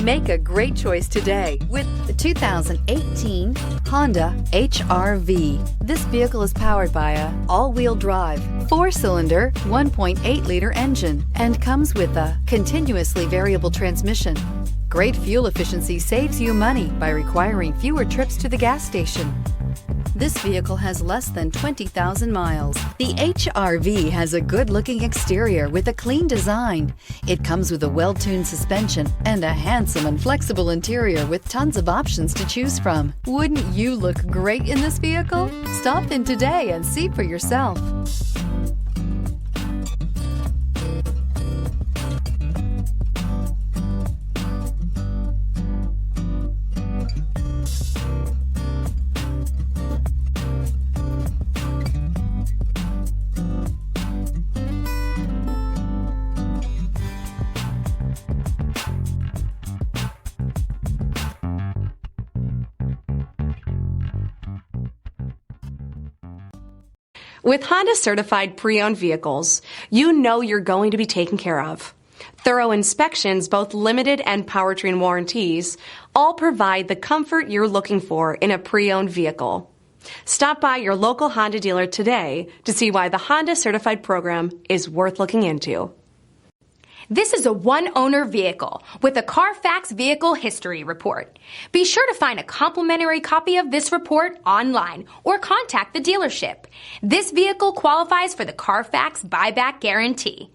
Make a great choice today with the 2018 Honda HR-V. This vehicle is powered by a all-wheel drive, 4-cylinder, 1.8-liter engine and comes with a continuously variable transmission. Great fuel efficiency saves you money by requiring fewer trips to the gas station. This vehicle has less than 20,000 miles. The HR-V has a good-looking exterior with a clean design. It comes with a well-tuned suspension and a handsome and flexible interior with tons of options to choose from. Wouldn't you look great in this vehicle? Stop in today and see for yourself. With Honda certified pre-owned vehicles, you know you're going to be taken care of. Thorough inspections, both limited and powertrain warranties, all provide the comfort you're looking for in a pre-owned vehicle. Stop by your local Honda dealer today to see why the Honda certified program is worth looking into. This is a one-owner vehicle with a Carfax Vehicle History Report. Be sure to find a complimentary copy of this report online or contact the dealership. This vehicle qualifies for the Carfax Buyback Guarantee.